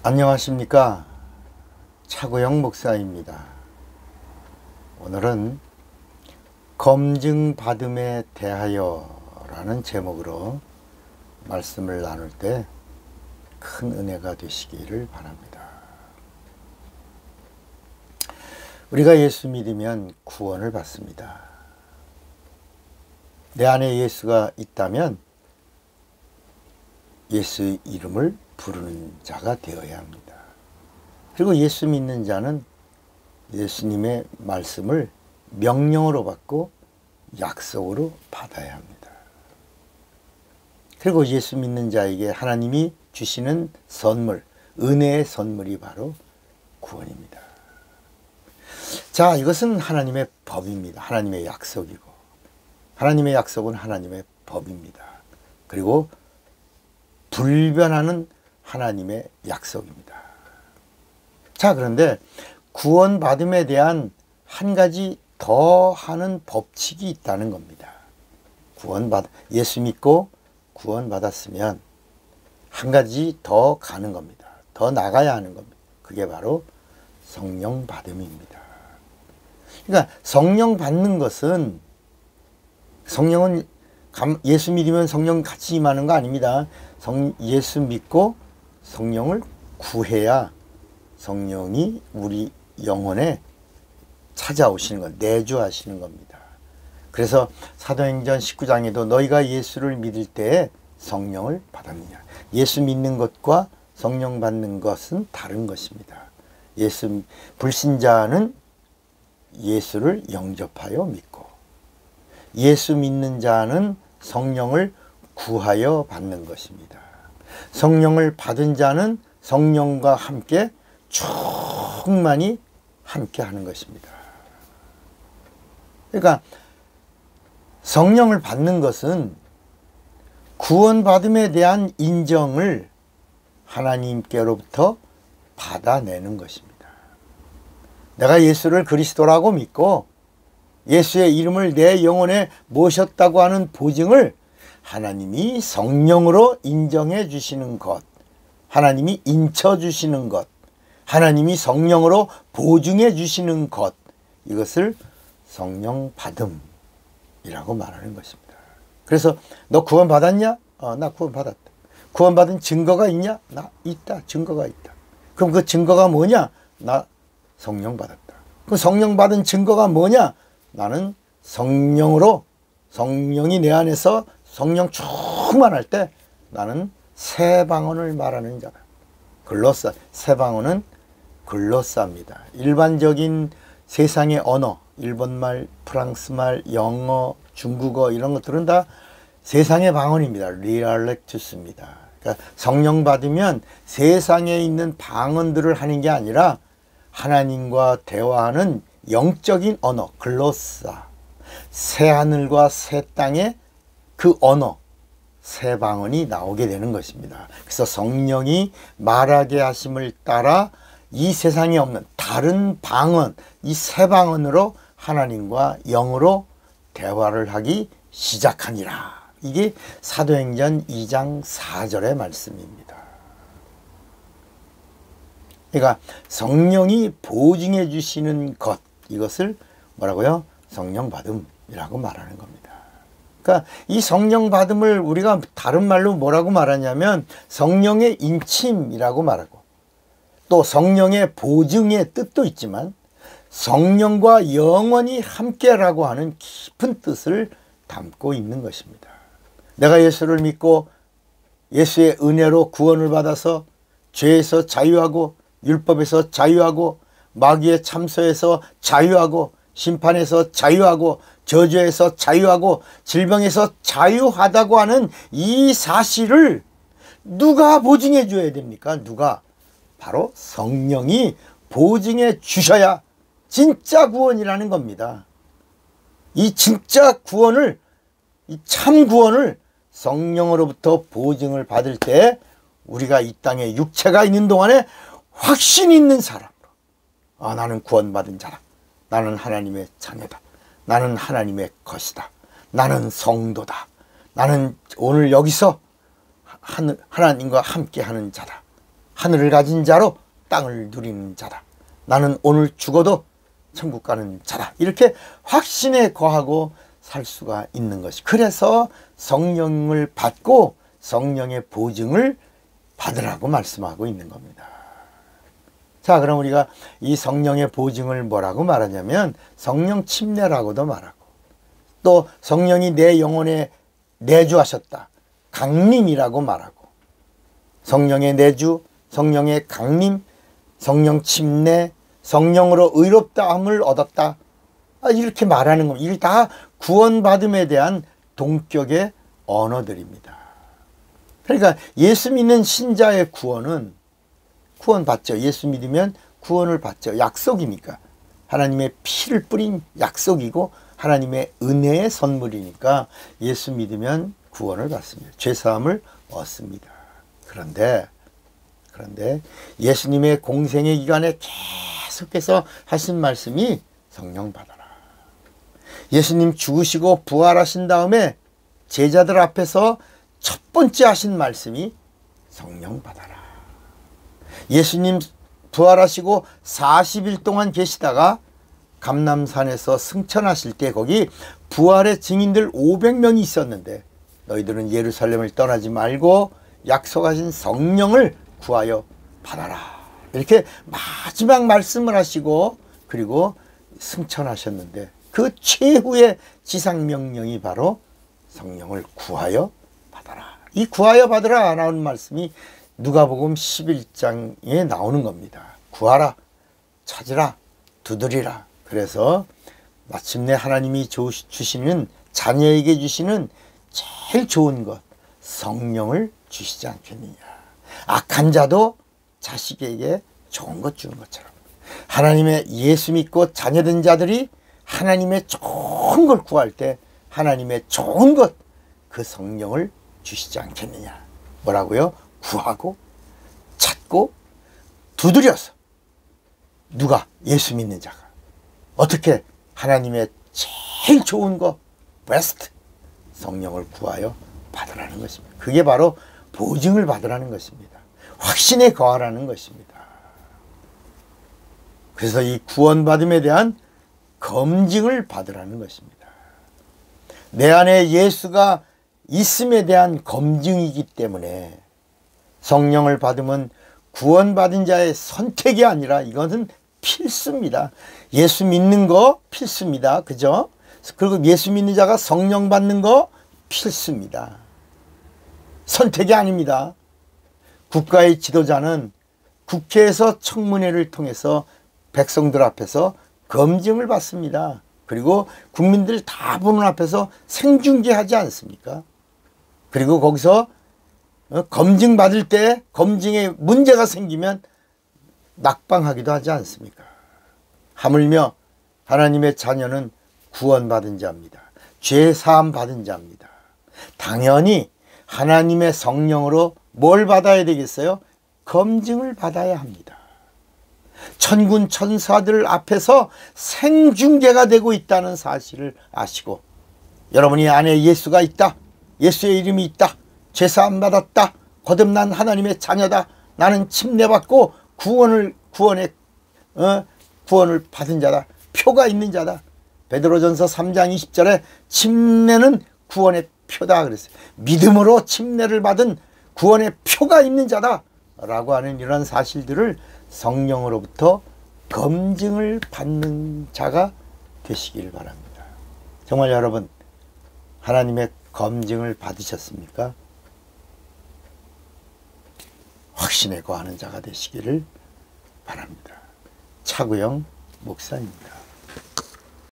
안녕하십니까. 차구영 목사입니다. 오늘은 검증받음에 대하여 라는 제목으로 말씀을 나눌 때 큰 은혜가 되시기를 바랍니다. 우리가 예수 믿으면 구원을 받습니다. 내 안에 예수가 있다면 예수의 이름을 부르는 자가 되어야 합니다. 그리고 예수 믿는 자는 예수님의 말씀을 명령으로 받고 약속으로 받아야 합니다. 그리고 예수 믿는 자에게 하나님이 주시는 선물, 은혜의 선물이 바로 구원입니다. 자, 이것은 하나님의 법입니다. 하나님의 약속이고, 하나님의 약속은 하나님의 법입니다. 그리고 불변하는 하나님의 약속입니다. 자, 그런데 구원받음에 대한 한 가지 더 하는 법칙이 있다는 겁니다. 예수 믿고 구원받았으면 한 가지 더 가는 겁니다. 더 나가야 하는 겁니다. 그게 바로 성령 받음입니다. 그러니까 성령 받는 것은, 성령은 예수 믿으면 성령 같이 임하는 거 아닙니다. 예수 믿고 성령을 구해야 성령이 우리 영혼에 찾아오시는 것, 내주하시는 겁니다. 그래서 사도행전 19장에도 너희가 예수를 믿을 때에 성령을 받았느냐. 예수 믿는 것과 성령 받는 것은 다른 것입니다. 불신자는 예수를 영접하여 믿고, 예수 믿는 자는 성령을 구하여 받는 것입니다. 성령을 받은 자는 성령과 함께 충만히 함께 하는 것입니다. 그러니까 성령을 받는 것은 구원받음에 대한 인정을 하나님께로부터 받아내는 것입니다. 내가 예수를 그리스도라고 믿고 예수의 이름을 내 영혼에 모셨다고 하는 보증을 하나님이 성령으로 인정해 주시는 것, 하나님이 인쳐 주시는 것, 하나님이 성령으로 보증해 주시는 것, 이것을 성령 받음이라고 말하는 것입니다. 그래서 너 구원 받았냐? 나 구원 받았다. 구원 받은 증거가 있냐? 나 있다. 증거가 있다. 그럼 그 증거가 뭐냐? 나 성령 받았다. 그 성령 받은 증거가 뭐냐? 나는 성령으로, 성령이 내 안에서 성령 충만할 때 나는 새 방언을 말하는 자다. 글로사, 새 방언은 글로사입니다. 일반적인 세상의 언어, 일본말, 프랑스말, 영어, 중국어 이런 것들은 다 세상의 방언입니다. 리알렉투스입니다. 그러니까 성령 받으면 세상에 있는 방언들을 하는 게 아니라 하나님과 대화하는 영적인 언어, 글로사, 새 하늘과 새 땅의 그 언어, 새 방언이 나오게 되는 것입니다. 그래서 성령이 말하게 하심을 따라 이 세상에 없는 다른 방언, 이 새 방언으로 하나님과 영으로 대화를 하기 시작하니라. 이게 사도행전 2장 4절의 말씀입니다. 그러니까 성령이 보증해 주시는 것, 이것을 뭐라고요? 성령 받음이라고 말하는 겁니다. 그러니까 이 성령 받음을 우리가 다른 말로 뭐라고 말하냐면 성령의 인침이라고 말하고, 또 성령의 보증의 뜻도 있지만 성령과 영원히 함께라고 하는 깊은 뜻을 담고 있는 것입니다. 내가 예수를 믿고 예수의 은혜로 구원을 받아서 죄에서 자유하고, 율법에서 자유하고, 마귀의 참소에서 자유하고, 심판에서 자유하고, 저주에서 자유하고, 질병에서 자유하다고 하는 이 사실을 누가 보증해 줘야 됩니까? 누가? 바로 성령이 보증해 주셔야 진짜 구원이라는 겁니다. 이 진짜 구원을, 이 참 구원을 성령으로부터 보증을 받을 때 우리가 이 땅에 육체가 있는 동안에 확신 있는 사람으로, 나는 구원받은 자다. 나는 하나님의 자녀다. 나는 하나님의 것이다. 나는 성도다. 나는 오늘 여기서 하나님과 함께하는 자다. 하늘을 가진 자로 땅을 누리는 자다. 나는 오늘 죽어도 천국 가는 자다. 이렇게 확신에 거하고 살 수가 있는 것이. 그래서 성령을 받고 성령의 보증을 받으라고 말씀하고 있는 겁니다. 자, 그럼 우리가 이 성령의 보증을 뭐라고 말하냐면 성령 침례라고도 말하고, 또 성령이 내 영혼에 내주하셨다, 강림이라고 말하고, 성령의 내주, 성령의 강림, 성령 침례, 성령으로 의롭다함을 얻었다, 이렇게 말하는 겁니다. 이게 다 구원받음에 대한 동격의 언어들입니다. 그러니까 예수 믿는 신자의 구원은 구원받죠. 예수 믿으면 구원을 받죠. 약속이니까. 하나님의 피를 뿌린 약속이고 하나님의 은혜의 선물이니까 예수 믿으면 구원을 받습니다. 죄사함을 얻습니다. 그런데 예수님의 공생의 기간에 계속해서 하신 말씀이 성령 받아라. 예수님 죽으시고 부활하신 다음에 제자들 앞에서 첫 번째 하신 말씀이 성령 받아라. 예수님 부활하시고 40일 동안 계시다가 감람산에서 승천하실 때 거기 부활의 증인들 500명이 있었는데, 너희들은 예루살렘을 떠나지 말고 약속하신 성령을 구하여 받아라. 이렇게 마지막 말씀을 하시고 그리고 승천하셨는데, 그 최후의 지상명령이 바로 성령을 구하여 받아라. 이 구하여 받으라 라는 말씀이 누가복음 11장에 나오는 겁니다. 구하라, 찾으라, 두드리라. 그래서 마침내 하나님이 주시는, 자녀에게 주시는 제일 좋은 것, 성령을 주시지 않겠느냐. 악한 자도 자식에게 좋은 것 주는 것처럼 하나님의 예수 믿고 자녀된 자들이 하나님의 좋은 걸 구할 때 하나님의 좋은 것, 그 성령을 주시지 않겠느냐. 뭐라고요? 구하고 찾고 두드려서. 누가? 예수 믿는 자가. 어떻게? 하나님의 제일 좋은 거, 베스트 성령을 구하여 받으라는 것입니다. 그게 바로 보증을 받으라는 것입니다. 확신에 거하라는 것입니다. 그래서 이 구원받음에 대한 검증을 받으라는 것입니다. 내 안에 예수가 있음에 대한 검증이기 때문에 성령을 받으면 구원받은 자의 선택이 아니라 이것은 필수입니다. 예수 믿는 거 필수입니다. 그죠? 그리고 예수 믿는 자가 성령 받는 거 필수입니다. 선택이 아닙니다. 국가의 지도자는 국회에서 청문회를 통해서 백성들 앞에서 검증을 받습니다. 그리고 국민들 다 보는 앞에서 생중계하지 않습니까? 그리고 거기서 검증받을 때 검증에 문제가 생기면 낙방하기도 하지 않습니까? 하물며 하나님의 자녀는 구원받은 자입니다. 죄사함 받은 자입니다. 당연히 하나님의 성령으로 뭘 받아야 되겠어요? 검증을 받아야 합니다. 천군 천사들 앞에서 생중계가 되고 있다는 사실을 아시고, 여러분이 안에 예수가 있다, 예수의 이름이 있다, 죄사함 받았다, 거듭난 하나님의 자녀다, 나는 침례받고 구원을 받은 자다, 표가 있는 자다. 베드로전서 3장 20절에 침례는 구원의 표다 그랬어요. 믿음으로 침례를 받은 구원의 표가 있는 자다 라고 하는 이런 사실들을 성령으로부터 검증을 받는 자가 되시길 바랍니다. 정말 여러분, 하나님의 검증을 받으셨습니까? 확신에 거하는 자가 되시기를 바랍니다. 차구영 목사입니다.